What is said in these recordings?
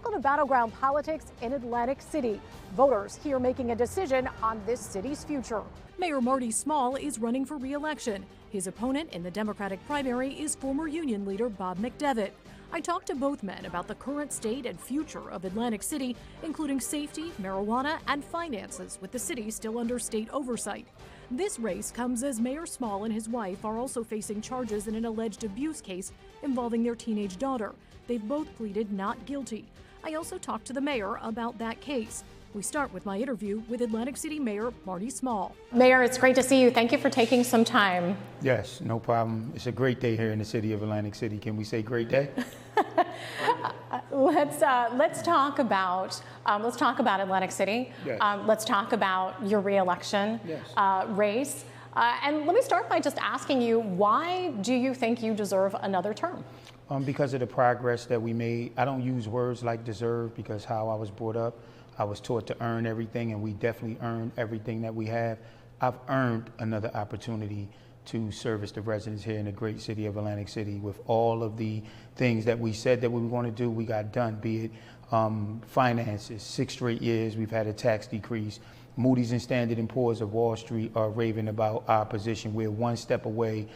Welcome to Battleground Politics in Atlantic City. Voters here making a decision on this city's future. Mayor Marty Small is running for re-election. His opponent in the Democratic primary is former union leader Bob McDevitt. I talked to both men about the current state and future of Atlantic City, including safety, marijuana, and finances, with the city still under state oversight. This race comes as Mayor Small and his wife are also facing charges in an alleged abuse case involving their teenage daughter. They've both pleaded not guilty. I also talked to the mayor about that case. We start with my interview with Atlantic City Mayor Marty Small. Mayor, it's great to see you. Thank you for taking some time. Yes, no problem. It's a great day here in the city of Atlantic City. Can we say great day? Let's talk about Atlantic City. Yes. Let's talk about your re-election race. And let me start by just asking you, why do you think you deserve another term? Because of the progress that we made. I don't use words like deserve because how I was brought up. I was taught to earn everything, and we definitely earned everything that we have. I've earned another opportunity to service the residents here in the great city of Atlantic City with all of the things that we said that we were going to do, we got done, be it finances. 6 straight years we've had a tax decrease. Moody's and Standard & Poor's of Wall Street are raving about our position. We're one step away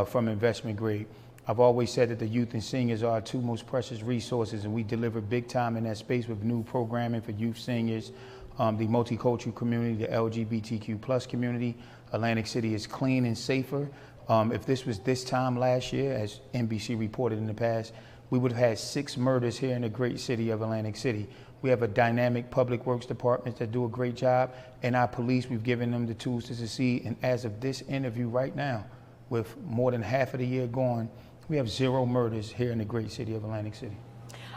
from investment grade. I've always said that the youth and seniors are our two most precious resources, and we deliver big time in that space with new programming for youth, seniors, the multicultural community, the LGBTQ plus community. Atlantic City is clean and safer. If this was this time last year, as NBC reported in the past, we would have had 6 murders here in the great city of Atlantic City. We have a dynamic public works department that do a great job, and our police, we've given them the tools to succeed. And as of this interview right now, with more than half of the year gone, we have 0 murders here in the great city of Atlantic City.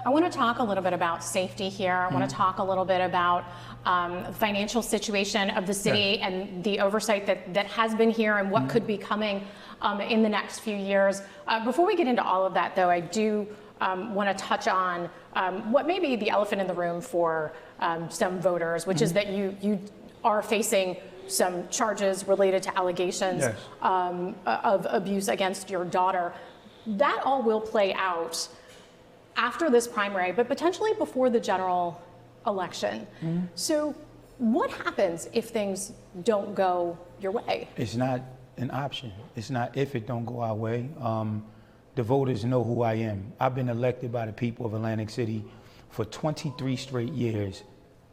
I want to talk a little bit about safety here. I want to talk a little bit about the financial situation of the city and the oversight that has been here and what could be coming in the next few years. Before we get into all of that, though, I do want to touch on what may be the elephant in the room for some voters, which is that you are facing some charges related to allegations of abuse against your daughter. That all will play out after this primary, but potentially before the general election. So what happens if things don't go your way? It's not an option. It's not if it don't go our way. The voters know who I am. I've been elected by the people of Atlantic City for 23 straight years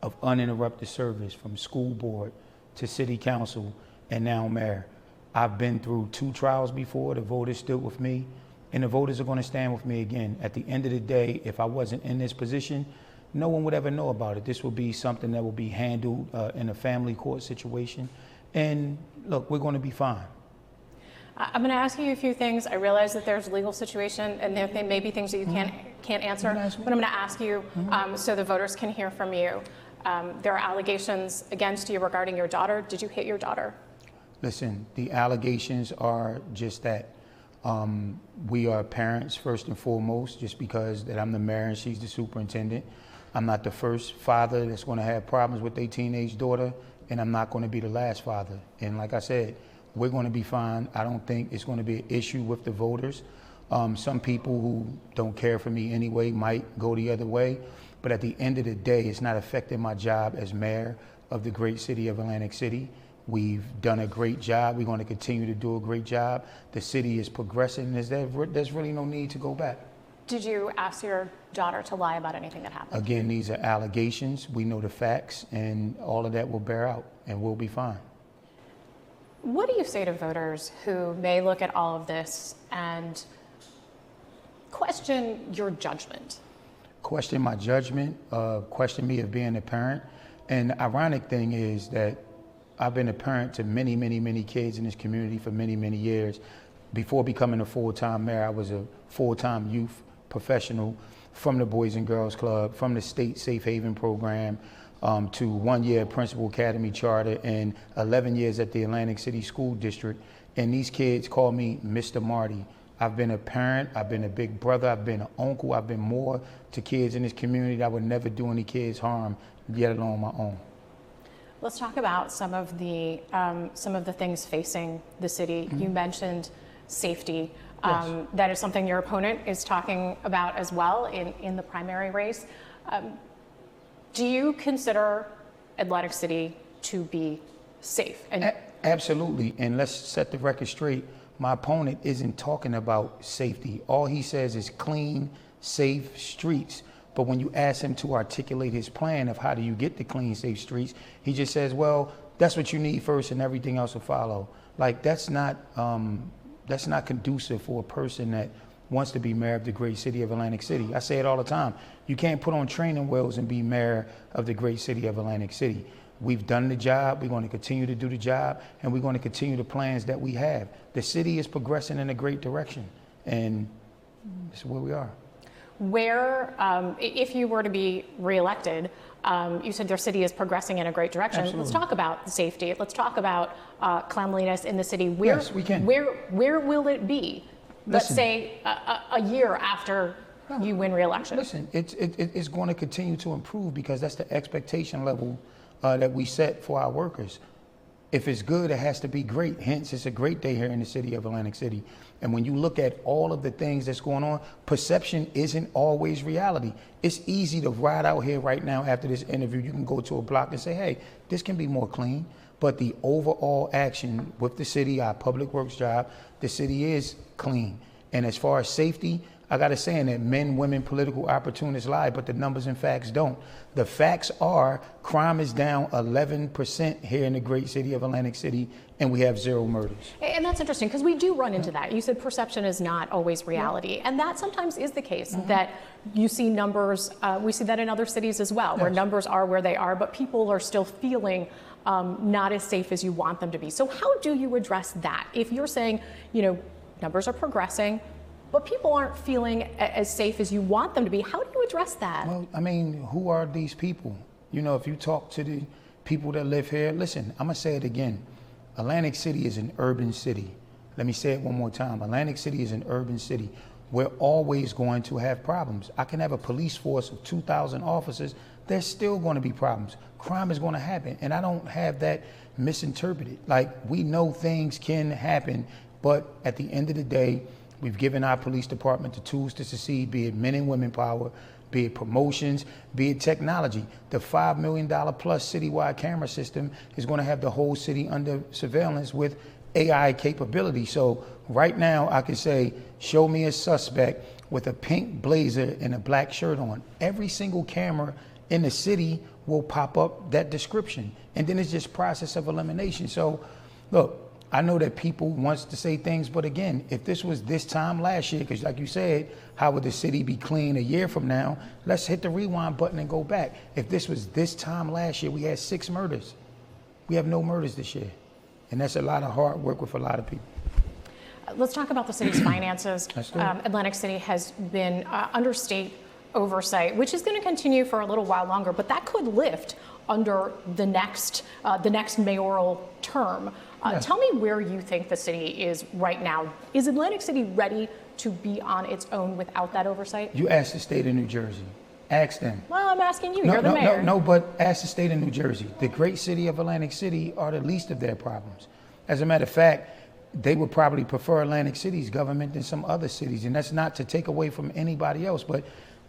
of uninterrupted service, from school board to city council and now mayor. I've been through 2 trials before. The voters stood with me, and the voters are going to stand with me again. At the end of the day, if I wasn't in this position, no one would ever know about it. This will be something that will be handled in a family court situation. And look, we're going to be fine. I'm going to ask you a few things. I realize that there's a legal situation and there may be things that you can't answer, but I'm going to ask you so the voters can hear from you. There are allegations against you regarding your daughter. Did you hit your daughter? Listen, the allegations are just that. We are parents first and foremost, just because that I'm the mayor and she's the superintendent. I'm not the first father that's going to have problems with their teenage daughter, and I'm not going to be the last father. And like I said, we're going to be fine. I don't think it's going to be an issue with the voters. Some people who don't care for me anyway might go the other way, but at the end of the day, it's not affecting my job as mayor of the great city of Atlantic City. We've done a great job. We're going to continue to do a great job. The city is progressing. There's really no need to go back. Did you ask your daughter to lie about anything that happened? Again, these are allegations. We know the facts, and all of that will bear out, and we'll be fine. What do you say to voters who may look at all of this and question your judgment? Question my judgment, question me of being a parent. And the ironic thing is that I've been a parent to many, many, many kids in this community for many, many years. Before becoming a full-time mayor, I was a full-time youth professional from the Boys and Girls Club, from the state safe haven program, to 1 year Principal Academy Charter and 11 years at the Atlantic City School District. And these kids call me Mr. Marty. I've been a parent, I've been a big brother, I've been an uncle, I've been more to kids in this community. I would never do any kids harm, yet alone my own. Let's talk about some of the things facing the city. You mentioned safety. That is something your opponent is talking about as well in the primary race. Do you consider Atlantic City to be safe? And Absolutely. And let's set the record straight. My opponent isn't talking about safety. All he says is clean, safe streets. But when you ask him to articulate his plan of how do you get to clean, safe streets, he just says, well, that's what you need first and everything else will follow. Like, that's not conducive for a person that wants to be mayor of the great city of Atlantic City. I say it all the time. You can't put on training wheels and be mayor of the great city of Atlantic City. We've done the job, we're going to continue to do the job, and we're going to continue the plans that we have. The city is progressing in a great direction, and this is where we are. Where, if you were to be reelected, you said your city is progressing in a great direction. Absolutely. Let's talk about the safety. Let's talk about cleanliness in the city. Yes, we can. Where will it be? Let's Listen. say a year after you win reelection. Listen, it's going to continue to improve because that's the expectation level that we set for our workers. If it's good, it has to be great. Hence, it's a great day here in the city of Atlantic City. And when you look at all of the things that's going on, perception isn't always reality. It's easy to ride out here right now after this interview. You can go to a block and say, hey, this can be more clean. But the overall action with the city, our public works job, the city is clean. And as far as safety, I got a saying that men, women, political opportunists lie, but the numbers and facts don't. The facts are crime is down 11% here in the great city of Atlantic City, and we have 0 murders. And that's interesting because we do run into that. You said perception is not always reality. And that sometimes is the case, that you see numbers, we see that in other cities as well, where numbers are where they are, but people are still feeling not as safe as you want them to be. So how do you address that? If you're saying, numbers are progressing, but people aren't feeling as safe as you want them to be, how do you address that? Well, I mean, who are these people? If you talk to the people that live here, listen, I'm gonna say it again. Atlantic City is an urban city. Let me say it one more time. Atlantic City is an urban city. We're always going to have problems. I can have a police force of 2,000 officers. There's still going to be problems. Crime is going to happen. And I don't have that misinterpreted. Like, we know things can happen, but at the end of the day, we've given our police department the tools to succeed, be it men and women power, be it promotions, be it technology. The $5 million plus citywide camera system is going to have the whole city under surveillance with AI capability. So right now I can say, show me a suspect with a pink blazer and a black shirt on. Every single camera in the city will pop up that description. And then it's just process of elimination. So look, I know that people wants to say things, but again, if this was this time last year, because like you said, how would the city be clean a year from now? Let's hit the rewind button and go back. If this was this time last year, we had 6 murders. We have no murders this year. And that's a lot of hard work with a lot of people. Let's talk about the city's finances. Atlantic City has been under state oversight, which is going to continue for a little while longer, but that could lift under the next mayoral term. Yes. Tell me where you think the city is right now. Is Atlantic City ready to be on its own without that oversight? You ask the state of New Jersey. Ask them. Well, I'm asking you. You're the mayor. No, but ask the state of New Jersey. The great city of Atlantic City are the least of their problems. As a matter of fact, they would probably prefer Atlantic City's government than some other cities. And that's not to take away from anybody else, but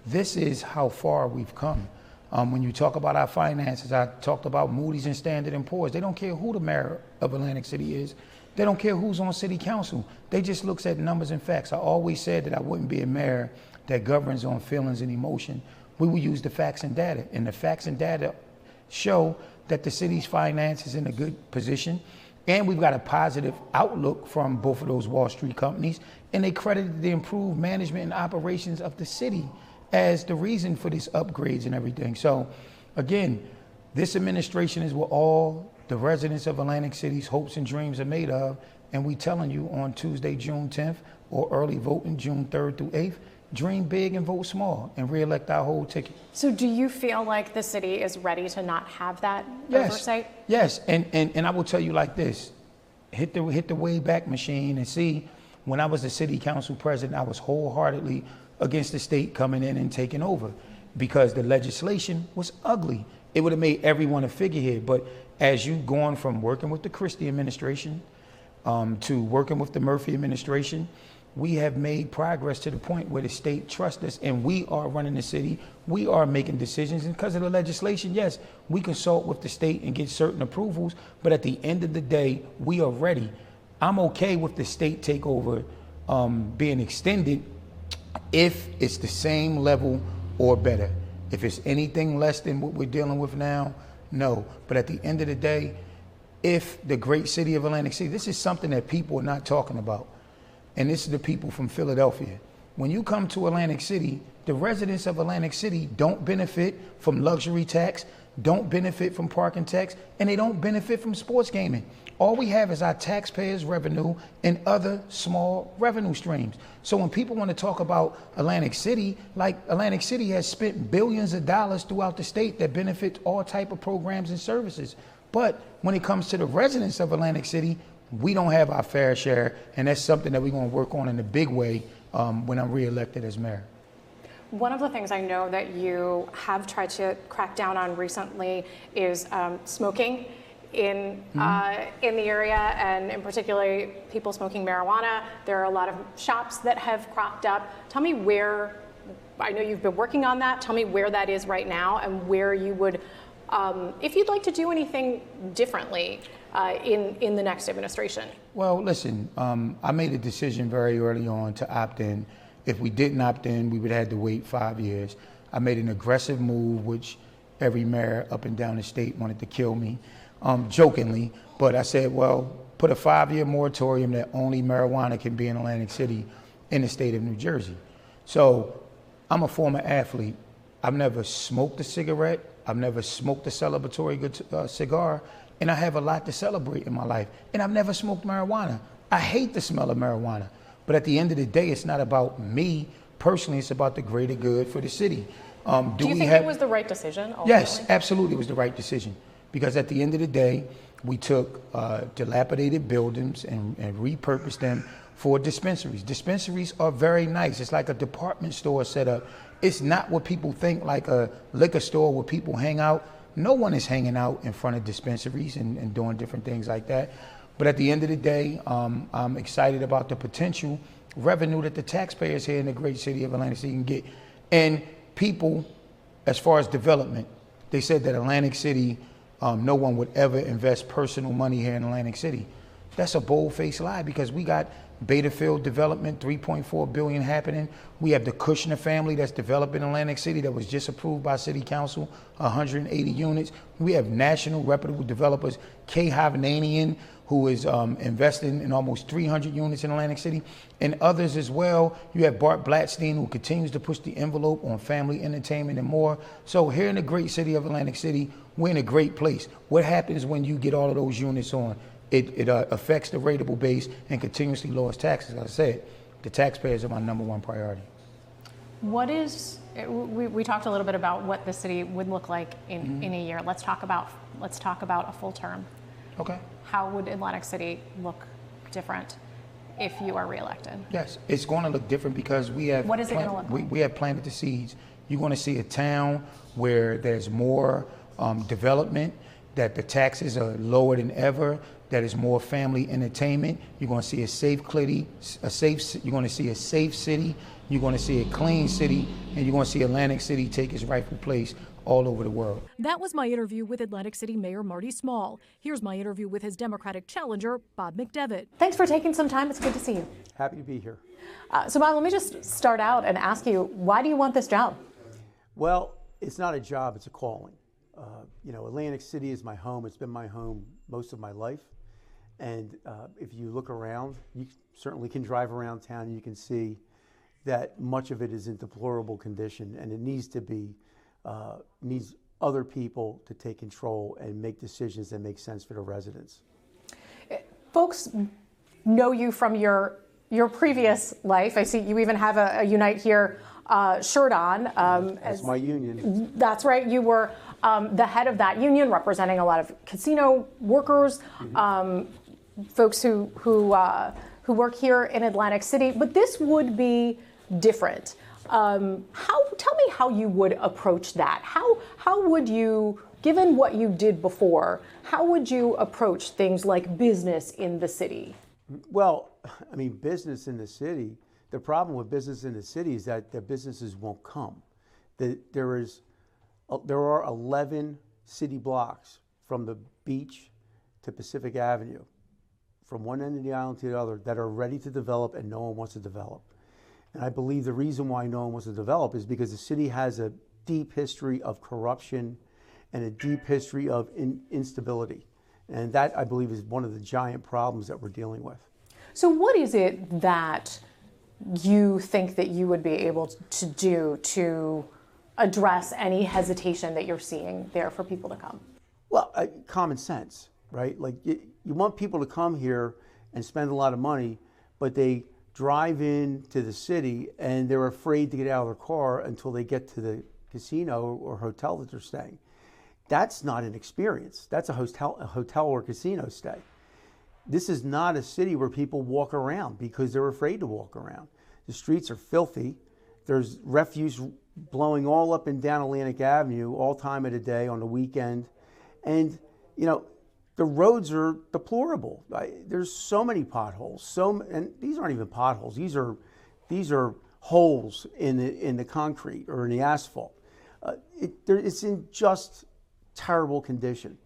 this is how far we've come. When you talk about our finances, I talked about Moody's and Standard & Poor's. They don't care who the mayor of Atlantic City is. They don't care who's on city council. They just looks at numbers and facts. I always said that I wouldn't be a mayor that governs on feelings and emotion. We will use the facts and data. And the facts and data show that the city's finance is in a good position. And we've got a positive outlook from both of those Wall Street companies. And they credited the improved management and operations of the city as the reason for these upgrades and everything. So again, this administration is what all the residents of Atlantic City's hopes and dreams are made of. And we telling you on Tuesday, June 10th, or early voting June 3rd through 8th, dream big and vote small and reelect our whole ticket. So do you feel like the city is ready to not have that oversight? Yes, and I will tell you like this, hit the way back machine and see, when I was the city council president, I was wholeheartedly against the state coming in and taking over because the legislation was ugly. It would have made everyone a figurehead. But as you gone from working with the Christie administration to working with the Murphy administration, we have made progress to the point where the state trusts us and we are running the city. We are making decisions, and because of the legislation, yes, we consult with the state and get certain approvals, but at the end of the day, we are ready. I'm okay with the state takeover being extended if it's the same level or better. If it's anything less than what we're dealing with now, no. But at the end of the day, if the great city of Atlantic City, this is something that people are not talking about, and this is the people from Philadelphia. When you come to Atlantic City, the residents of Atlantic City don't benefit from luxury tax, don't benefit from parking tax, and they don't benefit from sports gaming. All we have is our taxpayers' revenue and other small revenue streams. So when people want to talk about Atlantic City, like Atlantic City has spent billions of dollars throughout the state that benefit all type of programs and services. But when it comes to the residents of Atlantic City, we don't have our fair share, and that's something that we're going to work on in a big way when I'm reelected as mayor. One of the things I know that you have tried to crack down on recently is smoking in the area, and in particular, people smoking marijuana. There are a lot of shops that have cropped up. Tell me where, I know you've been working on that, tell me where that is right now and where you would, if you'd like to do anything differently in the next administration. Well, listen, I made a decision very early on to opt in. If we didn't opt in, we would have had to wait 5 years. I made an aggressive move, which every mayor up and down the state wanted to kill me, jokingly. But I said, well, put a 5-year moratorium that only marijuana can be in Atlantic City in the state of New Jersey. So I'm a former athlete. I've never smoked a cigarette. I've never smoked a celebratory good cigar. And I have a lot to celebrate in my life. And I've never smoked marijuana. I hate the smell of marijuana. But at the end of the day, it's not about me personally. It's about the greater good for the city. Do you think it was the right decision? Ultimately? Yes, absolutely, it was the right decision. Because at the end of the day, we took dilapidated buildings and repurposed them for dispensaries. Dispensaries are very nice. It's like a department store setup. It's not what people think, like a liquor store where people hang out. No one is hanging out in front of dispensaries and doing different things like that. But at the end of the day, I'm excited about the potential revenue that the taxpayers here in the great city of Atlantic City can get. And people, as far as development, they said that Atlantic City, no one would ever invest personal money here in Atlantic City. That's a bold-faced lie, because we got Betafield development, $3.4 billion happening. We have the Kushner family that's developing Atlantic City that was just approved by City Council, 180 units. We have national reputable developers, Kay Hovnanian, who is investing in almost 300 units in Atlantic City, and others as well. You have Bart Blatstein, who continues to push the envelope on family entertainment and more. So here in the great city of Atlantic City, we're in a great place. What happens when you get all of those units on? It affects the rateable base and continuously lowers taxes. As I said, the taxpayers are my #1 priority. What is, we talked a little bit about what the city would look like in a year. Let's talk about a full term. Okay. How would Atlantic City look different if you are reelected? Yes, it's going to look different because we have. What is it going to look like? We have planted the seeds. You're going to see a town where there's more development, that the taxes are lower than ever, that is more family entertainment. You're going to see a safe city, you're going to see a safe city, you're going to see a clean city, and you're going to see Atlantic City take its rightful place all over the world. That was my interview with Atlantic City Mayor Marty Small. Here's my interview with his Democratic challenger, Bob McDevitt. Thanks for taking some time. It's good to see you. Happy to be here. So Bob, let me just start out and ask you, why do you want this job? Well, it's not a job, it's a calling. Atlantic City is my home. It's been my home most of my life. And if you look around, you certainly can drive around town and you can see that much of it is in deplorable condition, and it needs to be, needs other people to take control and make decisions that make sense for the residents. Folks know you from your previous life. I see you even have a Unite Here shirt on. That's my union. That's right. You were the head of that union, representing a lot of casino workers, folks who work here in Atlantic City. But this would be different. Tell me how you would approach that. How would you, given what you did before, how would you approach things like business in the city? Well, I mean, business in the city, the problem with business in the city is that the businesses won't come. There are 11 city blocks from the beach to Pacific Avenue, from one end of the island to the other, that are ready to develop and no one wants to develop. And I believe the reason why no one wants to develop is because the city has a deep history of corruption and a deep history of instability. And that, I believe, is one of the giant problems that we're dealing with. So what is it that you think that you would be able to do to address any hesitation that you're seeing there for people to come? Well, common sense, right? Like you want people to come here and spend a lot of money, but they drive into the city and they're afraid to get out of their car until they get to the casino or hotel that they're staying. That's not an experience. That's a hotel or casino stay. This is not a city where people walk around because they're afraid to walk around. The streets are filthy. There's refuse blowing all up and down Atlantic Avenue all time of the day on the weekend. And, you know, the roads are deplorable. There's so many potholes. And these aren't even potholes. These are holes in the concrete or in the asphalt. It's in just terrible condition.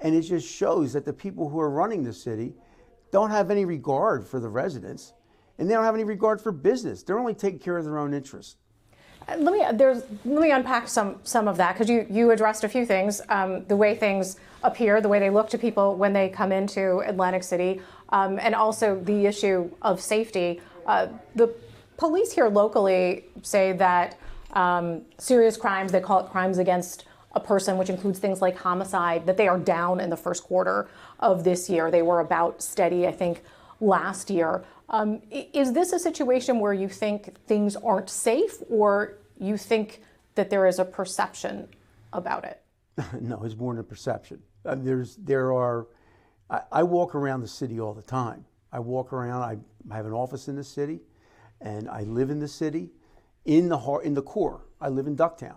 And it just shows that the people who are running the city don't have any regard for the residents, and they don't have any regard for business. They're only taking care of their own interests. Let me unpack some of that, because you addressed a few things. The way things appear, the way they look to people when they come into Atlantic City, and also the issue of safety. The police here locally say that serious crimes, they call it crimes against a person, which includes things like homicide, that they are down in the first quarter of this year. They were about steady, I think, last year. Is this a situation where you think things aren't safe, or you think that there is a perception about it? No, it's more than a perception. I walk around the city all the time. I walk around, I have an office in the city, and I live in the city, in the core. I live in Ducktown.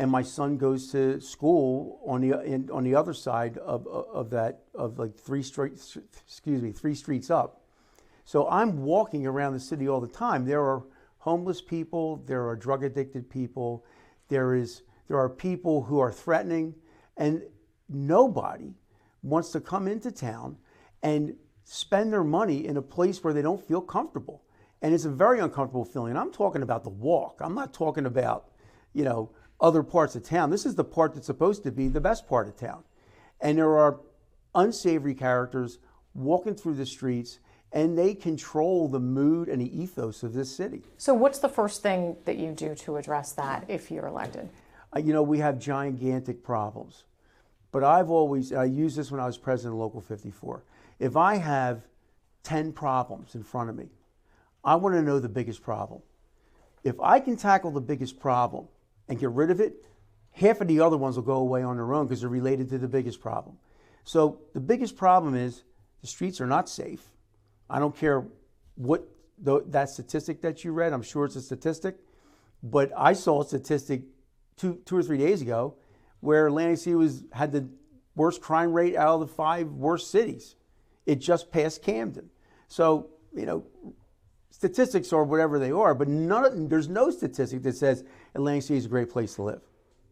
And my son goes to school on the other side of like 3 streets up. So I'm walking around the city all the time. There are homeless people, there are drug addicted people, there are people who are threatening, and nobody wants to come into town and spend their money in a place where they don't feel comfortable. And it's a very uncomfortable feeling. I'm talking about the walk. I'm not talking about, other parts of town. This is the part that's supposed to be the best part of town. And there are unsavory characters walking through the streets, and they control the mood and the ethos of this city. So what's the first thing that you do to address that if you're elected? We have gigantic problems. But I used this when I was president of Local 54. If I have 10 problems in front of me, I want to know the biggest problem. If I can tackle the biggest problem and get rid of it, half of the other ones will go away on their own because they're related to the biggest problem. So the biggest problem is the streets are not safe. I don't care what that statistic that you read, I'm sure it's a statistic, but I saw a statistic two or 3 days ago where Atlantic City had the worst crime rate out of the 5 worst cities. It just passed Camden. So, statistics are whatever they are, but there's no statistic that says Atlantic City is a great place to live.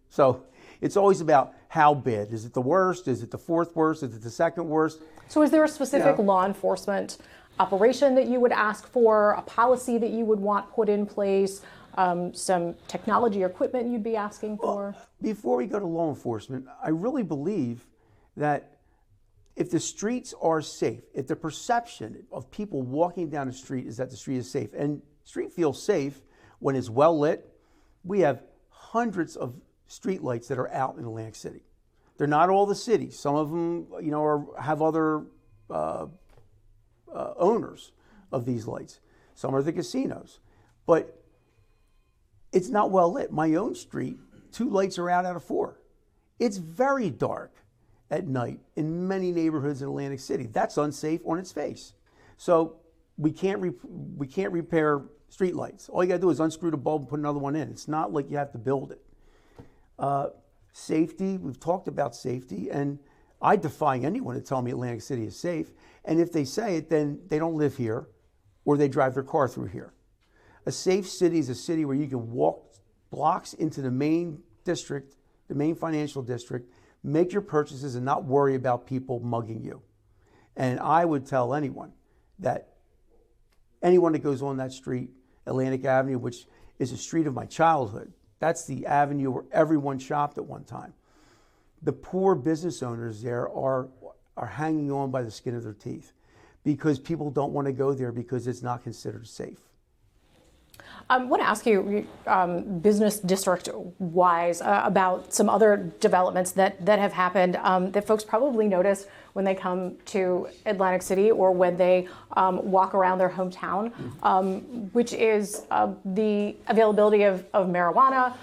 So it's always about how bad. Is it the worst? Is it the 4th worst? Is it the 2nd worst? So is there a specific law enforcement operation that you would ask for, a policy that you would want put in place, some technology or equipment you'd be asking for? Well, before we go to law enforcement, I really believe that if the streets are safe, if the perception of people walking down the street is that the street is safe, and the street feels safe when it's well lit, we have hundreds of street lights that are out in Atlantic City. They're not all the cities. Some of them, have other owners of these lights. Some are the casinos, but it's not well lit. My own street, 2 lights are out of 4. It's very dark at night in many neighborhoods in Atlantic City. That's unsafe on its face. So we can't repair street lights. All you gotta do is unscrew the bulb and put another one in. It's not like you have to build it. Safety, we've talked about safety, and I defy anyone to tell me Atlantic City is safe. And if they say it, then they don't live here, or they drive their car through here. A safe city is a city where you can walk blocks into the main district, the main financial district, make your purchases and not worry about people mugging you. And I would tell anyone that anyone that goes on that street, Atlantic Avenue, which is a street of my childhood, that's the avenue where everyone shopped at one time. The poor business owners there are hanging on by the skin of their teeth because people don't want to go there because it's not considered safe. I want to ask you, business district-wise, about some other developments that have happened that folks probably notice when they come to Atlantic City or when they walk around their hometown, which is the availability of marijuana,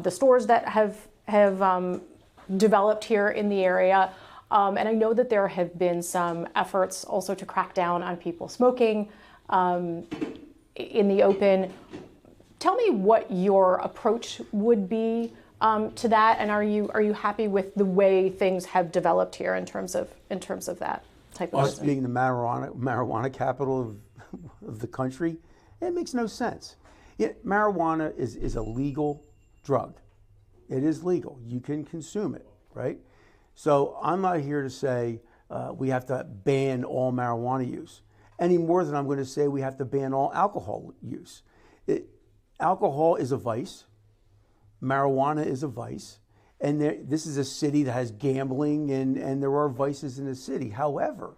the stores that have developed here in the area. And I know that there have been some efforts also to crack down on people smoking in the open. Tell me what your approach would be to that, and are you happy with the way things have developed here in terms of that type of Us being the marijuana capital of the country, it makes no sense. Marijuana is a legal drug. It is legal. You can consume it, right? So I'm not here to say we have to ban all marijuana use, any more than I'm going to say we have to ban all alcohol use. Alcohol is a vice. Marijuana is a vice. And this is a city that has gambling and there are vices in the city. However,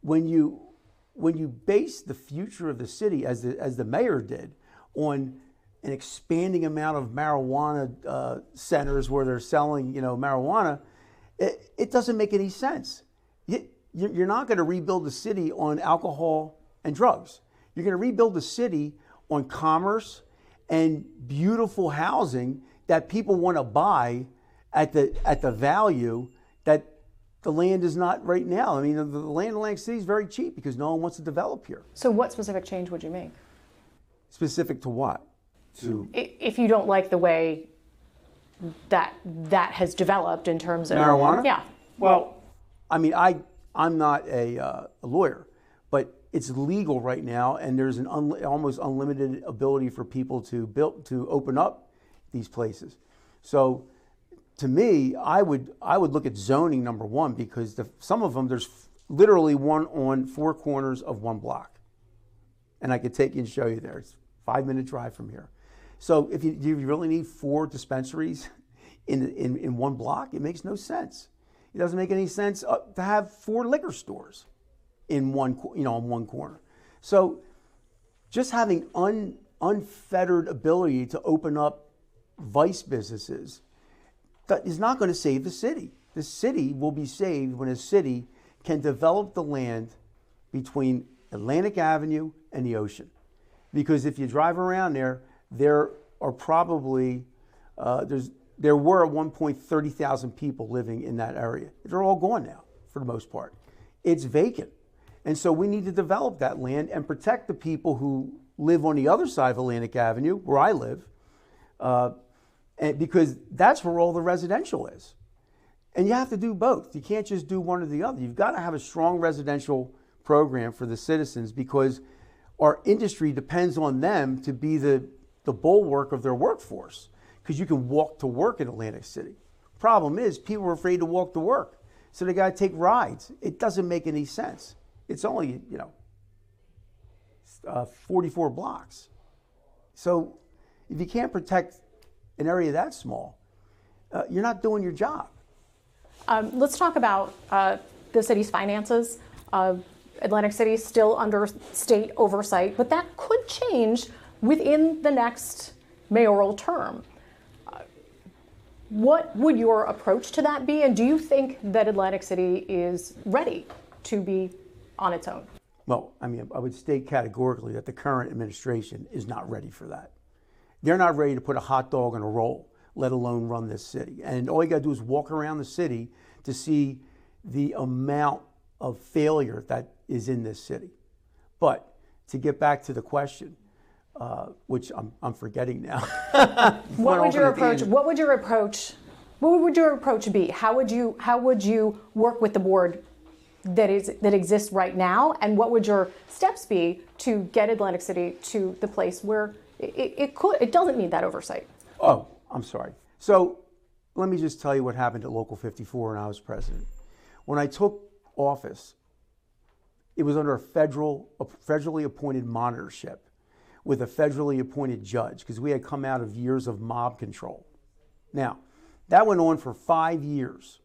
when you base the future of the city, as the mayor did, on an expanding amount of marijuana centers where they're selling, marijuana, it doesn't make any sense. You're not going to rebuild the city on alcohol and drugs. You're going to rebuild the city on commerce and beautiful housing that people want to buy at the value that the land is not right now. I mean, the land in Atlantic City is very cheap because no one wants to develop here. So what specific change would you make? Specific to what? If you don't like the way that has developed in terms of marijuana? Yeah. Well, I mean, I'm not a lawyer, but it's legal right now, and there's an almost unlimited ability for people to open up these places. So, to me, I would look at zoning, number one, because some of them there's literally one on 4 corners of one block, and I could take you and show you there. It's a 5-minute drive from here. So, do you really need 4 dispensaries in one block? It makes no sense. It doesn't make any sense to have 4 liquor stores in one corner. So just having unfettered ability to open up vice businesses, that is not going to save the city. The city will be saved when a city can develop the land between Atlantic Avenue and the ocean. Because if you drive around there are probably, there were at one point 30,000 people living in that area. They're all gone now, for the most part. It's vacant. And so we need to develop that land and protect the people who live on the other side of Atlantic Avenue, where I live, and because that's where all the residential is. And you have to do both. You can't just do one or the other. You've got to have a strong residential program for the citizens because our industry depends on them to be the bulwark of their workforce, because you can walk to work in Atlantic City. Problem is, people are afraid to walk to work, so they got to take rides. It doesn't make any sense. It's only, 44 blocks. So if you can't protect an area that small, you're not doing your job. Let's talk about the city's finances. Atlantic City is still under state oversight, but that could change within the next mayoral term. What would your approach to that be? And do you think that Atlantic City is ready to be on its own? Well, I mean, I would state categorically that the current administration is not ready for that. They're not ready to put a hot dog in a roll, let alone run this city. And all you got to do is walk around the city to see the amount of failure that is in this city. But to get back to the question, which I'm forgetting now. What would your approach be? How would you work with the board that exists right now, and what would your steps be to get Atlantic City to the place where it doesn't need that oversight? Oh, I'm sorry. So let me just tell you what happened at Local 54 when I was president. When I took office, it was under a federally appointed monitorship with a federally appointed judge, because we had come out of years of mob control. Now, that went on for 5 years.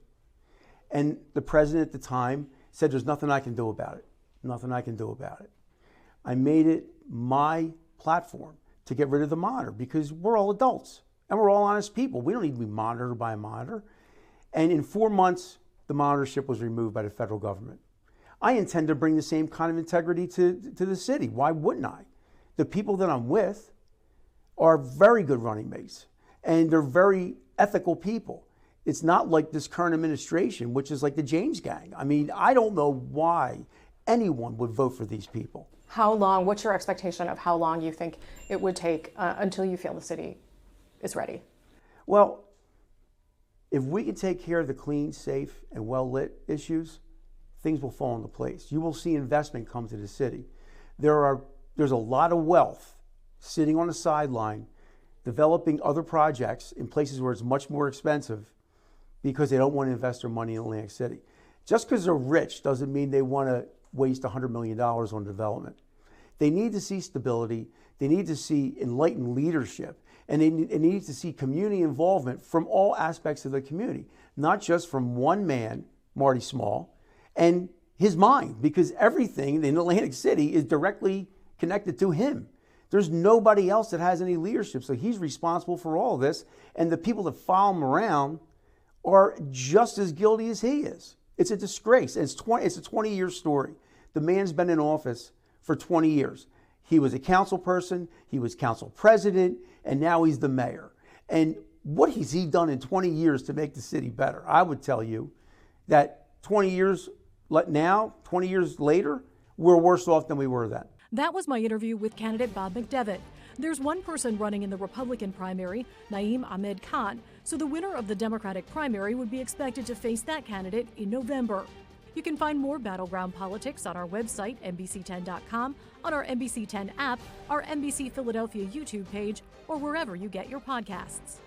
And the president at the time said, there's nothing I can do about it. Nothing I can do about it. I made it my platform to get rid of the monitor, because we're all adults and we're all honest people. We don't need to be monitored by a monitor. And in 4 months, the monitorship was removed by the federal government. I intend to bring the same kind of integrity to the city. Why wouldn't I? The people that I'm with are very good running mates, and they're very ethical people. It's not like this current administration, which is like the James Gang. I mean, I don't know why anyone would vote for these people. How long, what's your expectation of how long you think it would take until you feel the city is ready? Well, if we can take care of the clean, safe, and well-lit issues, things will fall into place. You will see investment come to the city. There's a lot of wealth sitting on the sideline, developing other projects in places where it's much more expensive, because they don't want to invest their money in Atlantic City. Just because they're rich doesn't mean they want to waste $100 million on development. They need to see stability, they need to see enlightened leadership, and they need to see community involvement from all aspects of the community, not just from one man, Marty Small, and his mind, because everything in Atlantic City is directly connected to him. There's nobody else that has any leadership, so he's responsible for all of this, and the people that follow him around are just as guilty as he is. It's a disgrace. It's a 20-year story. The man's been in office for 20 years. He was a council person, he was council president, and now he's the mayor. And what has he done in 20 years to make the city better? I would tell you that 20 years later, we're worse off than we were then. That was my interview with candidate Bob McDevitt. There's one person running in the Republican primary, Naeem Ahmed Khan, so the winner of the Democratic primary would be expected to face that candidate in November. You can find more Battleground Politics on our website, NBC10.com, on our NBC10 app, our NBC Philadelphia YouTube page, or wherever you get your podcasts.